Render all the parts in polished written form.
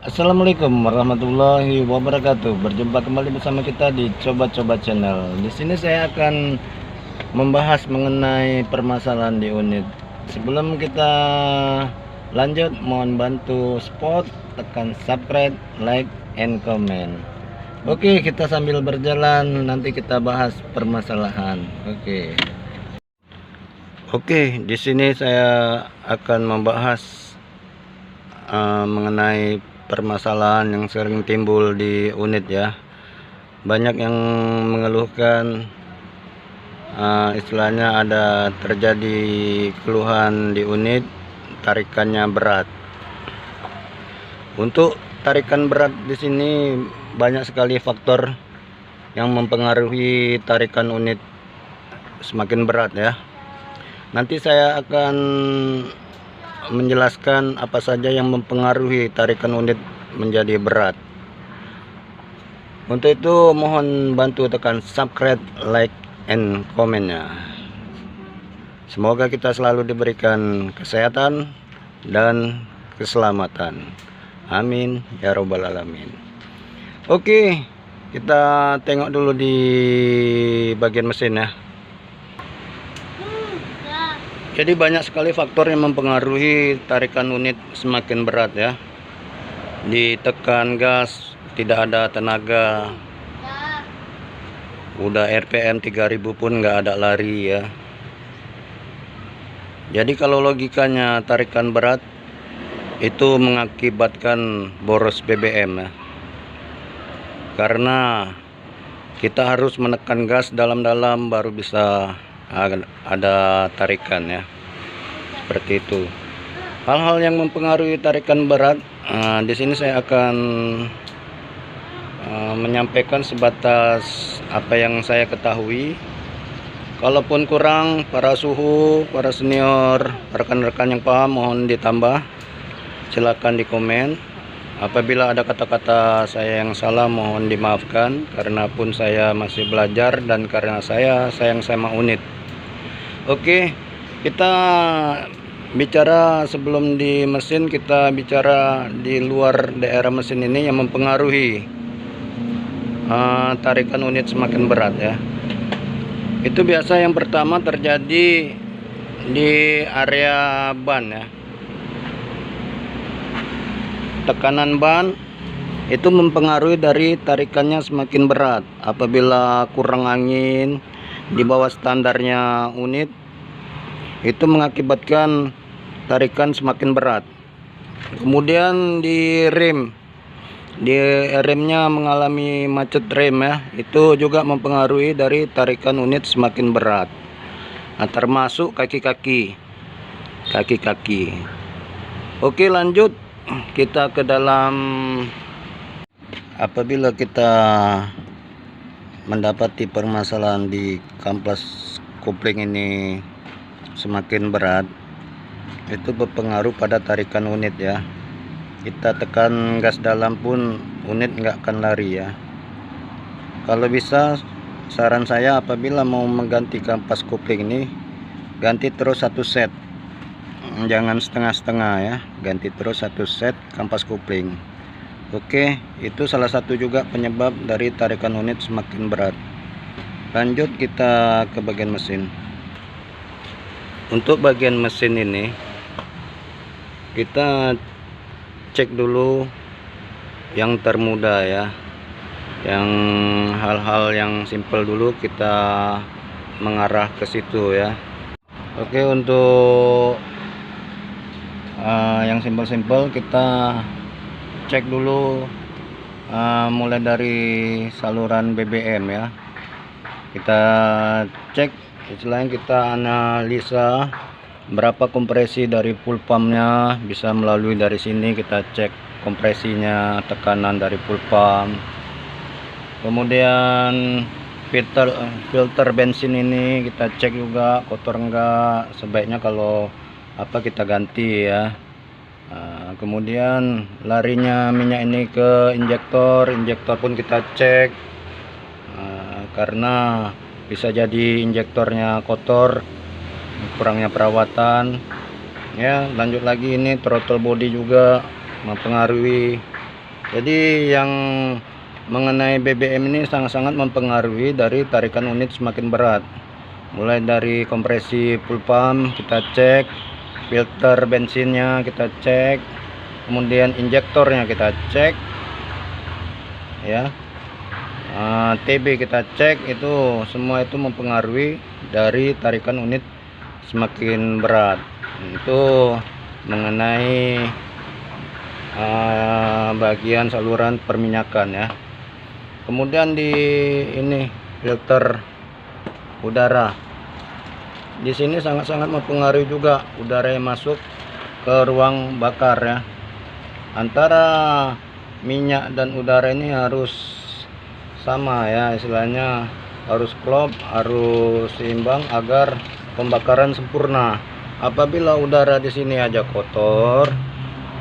Assalamualaikum warahmatullahi wabarakatuh. Berjumpa kembali bersama kita di Coba-Coba Channel. Di sini saya akan membahas mengenai permasalahan di unit. Sebelum kita lanjut, mohon bantu support, tekan subscribe, like, and comment. Oke, kita sambil berjalan nanti kita bahas permasalahan. Oke, di sini saya akan membahas mengenai permasalahan yang sering timbul di unit ya. Banyak yang mengeluhkan istilahnya ada terjadi keluhan di unit tarikannya berat. Untuk tarikan berat di sini banyak sekali faktor yang mempengaruhi tarikan unit semakin berat ya. Nanti saya akan menjelaskan apa saja yang mempengaruhi tarikan unit menjadi berat. Untuk itu mohon bantu tekan subscribe, like, and comment-nya. Semoga kita selalu diberikan kesehatan dan keselamatan. Amin ya robbal alamin. Oke, kita tengok dulu di bagian mesin ya. Jadi banyak sekali faktor yang mempengaruhi tarikan unit semakin berat ya. Ditekan gas tidak ada tenaga. Udah RPM 3000 pun nggak ada lari ya. Jadi kalau logikanya tarikan berat itu mengakibatkan boros BBM ya. Karena kita harus menekan gas dalam-dalam baru bisa ada tarikan ya, seperti itu. Hal-hal yang mempengaruhi tarikan berat di sini saya akan menyampaikan sebatas apa yang saya ketahui. Kalaupun kurang, para suhu, para senior, rekan-rekan yang paham mohon ditambah, silakan di komen. Apabila ada kata-kata saya yang salah mohon dimaafkan, karena pun saya masih belajar dan karena saya sayang sama unit. Oke, kita bicara sebelum di mesin, kita bicara di luar daerah mesin ini yang mempengaruhi tarikan unit semakin berat ya. Itu biasa yang pertama terjadi di area ban ya. Tekanan ban itu mempengaruhi dari tarikannya semakin berat. Apabila kurang angin di bawah standarnya unit, itu mengakibatkan tarikan semakin berat. Kemudian di remnya mengalami macet rem ya, itu juga mempengaruhi dari tarikan unit semakin berat. Termasuk kaki-kaki. Oke, lanjut kita ke dalam. Apabila kita mendapati permasalahan di kampas kopling ini semakin berat, itu berpengaruh pada tarikan unit ya. Kita tekan gas dalam pun unit nggak akan lari ya. Kalau bisa, saran saya apabila mau mengganti kampas kopling ini, ganti terus satu set, jangan setengah-setengah ya. Ganti terus satu set kampas kopling. Oke, itu salah satu juga penyebab dari tarikan unit semakin berat. Lanjut kita ke bagian mesin. Untuk bagian mesin ini kita cek dulu yang termudah ya. Yang hal-hal yang simpel dulu kita mengarah ke situ ya. Oke, untuk yang simpel-simpel kita cek dulu mulai dari saluran BBM ya. Kita cek, istilahnya kita analisa berapa kompresi dari full pumpnya, bisa melalui dari sini kita cek kompresinya, tekanan dari full pump. Kemudian filter bensin ini kita cek juga kotor enggak, sebaiknya kalau kita ganti ya. Kemudian larinya minyak ini ke injektor pun kita cek, karena bisa jadi injektornya kotor, kurangnya perawatan ya. Lanjut lagi, ini throttle body juga mempengaruhi Jadi yang mengenai BBM ini sangat-sangat mempengaruhi dari tarikan unit semakin berat. Mulai dari kompresi full pump kita cek, filter bensinnya kita cek, kemudian injektornya kita cek ya, TB kita cek, itu semua itu mempengaruhi dari tarikan unit semakin berat. Itu mengenai bagian saluran perminyakan ya. Kemudian di ini filter udara, di sini sangat-sangat mempengaruhi juga udara yang masuk ke ruang bakar ya. Antara minyak dan udara ini harus sama ya, istilahnya harus klop, harus seimbang agar pembakaran sempurna. Apabila udara di sini aja kotor,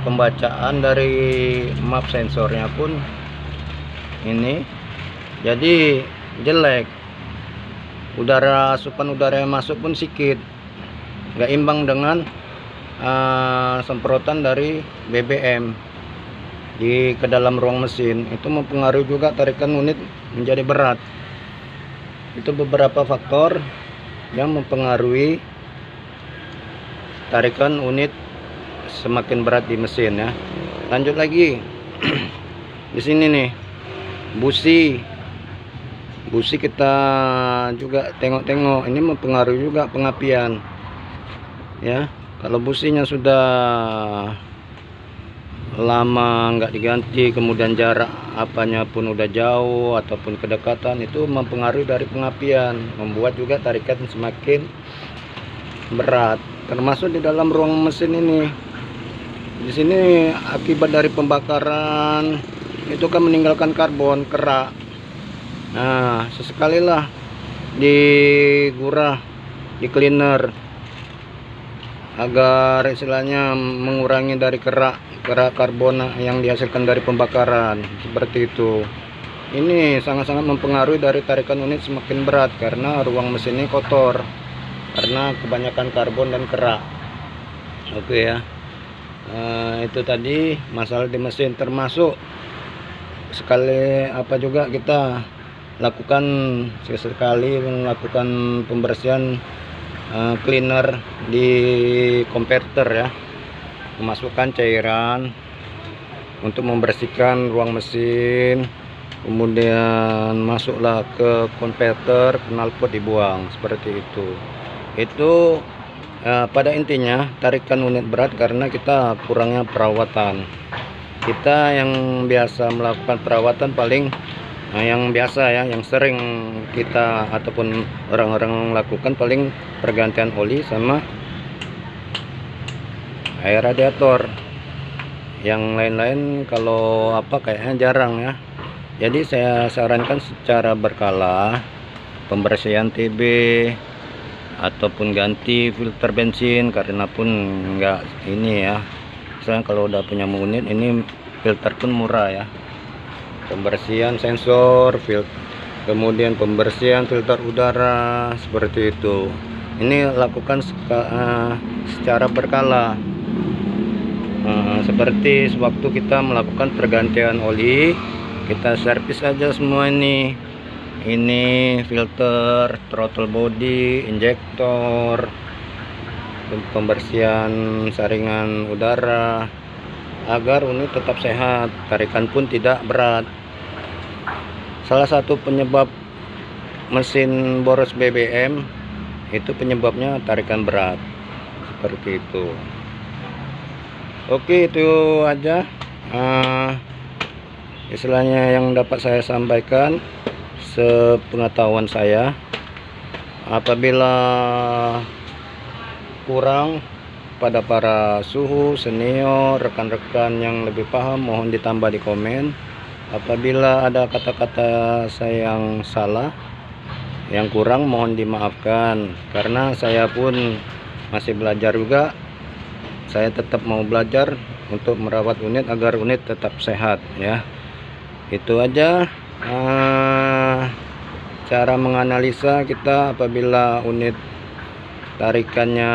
pembacaan dari map sensornya pun ini jadi jelek. Asupan udara yang masuk pun sedikit, nggak imbang dengan semprotan dari BBM ke dalam ruang mesin. Itu mempengaruhi juga tarikan unit menjadi berat. Itu beberapa faktor yang mempengaruhi tarikan unit semakin berat di mesin ya. Lanjut lagi. Di sini nih busi kita juga tengok-tengok, ini mempengaruhi juga pengapian ya. Kalau businya sudah lama nggak diganti, kemudian jarak apanya pun udah jauh ataupun kedekatan, itu mempengaruhi dari pengapian, membuat juga tarikan semakin berat. Termasuk di dalam ruang mesin ini. Di sini akibat dari pembakaran itu kan meninggalkan karbon, kerak. Nah, sesekali lah digurah, di cleaner agar istilahnya mengurangi dari kerak karbon yang dihasilkan dari pembakaran, seperti itu. Ini sangat-sangat mempengaruhi dari tarikan unit semakin berat karena ruang mesin ini kotor karena kebanyakan karbon dan kerak. Oke ya. Itu tadi masalah di mesin, termasuk sekali apa juga kita lakukan sesekali melakukan pembersihan cleaner di konverter ya, memasukkan cairan untuk membersihkan ruang mesin, kemudian masuklah ke konverter, knalpot dibuang, seperti itu. Itu pada intinya tarikan unit berat karena kita kurangnya perawatan. Kita yang biasa melakukan perawatan paling yang biasa ya, yang sering kita ataupun orang-orang lakukan paling pergantian oli sama air radiator. Yang lain-lain kalau apa kayaknya jarang ya. Jadi saya sarankan secara berkala pembersihan TB ataupun ganti filter bensin, karena pun enggak ini ya, misalnya kalau udah punya unit ini filter pun murah ya. Pembersihan sensor, kemudian pembersihan filter udara, seperti itu. Ini lakukan secara berkala. Seperti sewaktu kita melakukan pergantian oli, kita servis aja semua ini filter, throttle body, injektor, pembersihan saringan udara agar unit tetap sehat, tarikan pun tidak berat. Salah satu penyebab mesin boros BBM itu penyebabnya tarikan berat, seperti itu. Oke, itu aja istilahnya yang dapat saya sampaikan sepengetahuan saya. Apabila kurang pada para suhu, senior, rekan-rekan yang lebih paham, mohon ditambah di komen. Apabila ada kata-kata saya yang salah, yang kurang, mohon dimaafkan, karena saya pun masih belajar juga. Saya tetap mau belajar untuk merawat unit agar unit tetap sehat ya. Itu aja cara menganalisa kita apabila unit tarikannya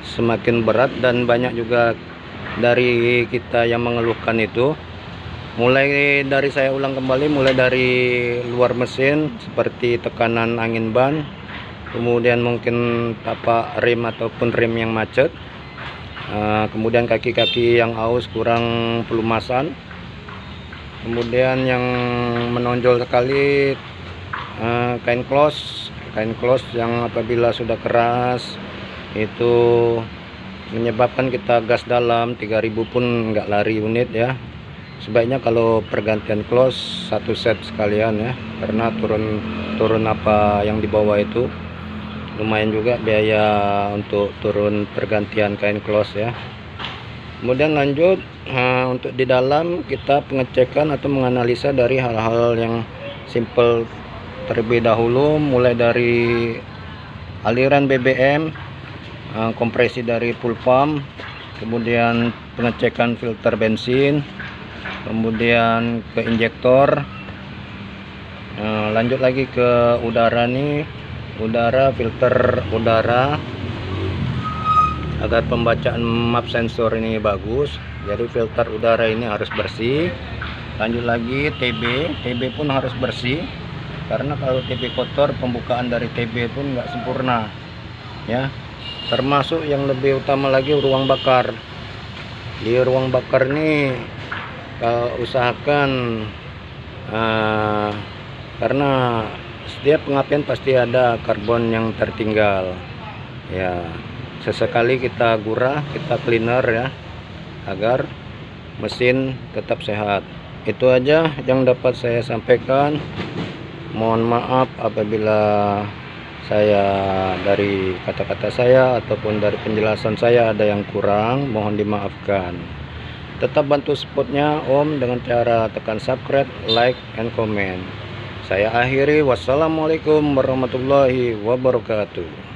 semakin berat, dan banyak juga dari kita yang mengeluhkan itu Mulai dari saya ulang kembali, mulai dari luar mesin seperti tekanan angin ban, kemudian mungkin tapak rem ataupun rem yang macet, kemudian kaki-kaki yang aus kurang pelumasan, kemudian yang menonjol sekali kain close yang apabila sudah keras itu menyebabkan kita gas dalam 3000 pun nggak lari unit ya. Sebaiknya kalau pergantian close satu set sekalian ya, karena turun apa yang di bawah itu lumayan juga biaya untuk turun pergantian kain close ya. Kemudian lanjut untuk di dalam kita pengecekan atau menganalisa dari hal-hal yang simple terlebih dahulu, mulai dari aliran BBM, kompresi dari full pump, kemudian pengecekan filter bensin, kemudian ke injektor, lanjut lagi ke udara nih, filter udara agar pembacaan map sensor ini bagus. Jadi filter udara ini harus bersih. Lanjut lagi TB pun harus bersih, karena kalau TB kotor pembukaan dari TB pun nggak sempurna ya. Termasuk yang lebih utama lagi ruang bakar. Di ruang bakar nih usahakan karena setiap pengapian pasti ada karbon yang tertinggal ya. Sesekali kita gurah, kita cleaner ya, agar mesin tetap sehat. Itu aja yang dapat saya sampaikan. Mohon maaf apabila saya dari kata-kata saya ataupun dari penjelasan saya ada yang kurang, mohon dimaafkan. Tetap bantu supportnya Om dengan cara tekan subscribe, like, and comment. Saya akhiri, wassalamualaikum warahmatullahi wabarakatuh.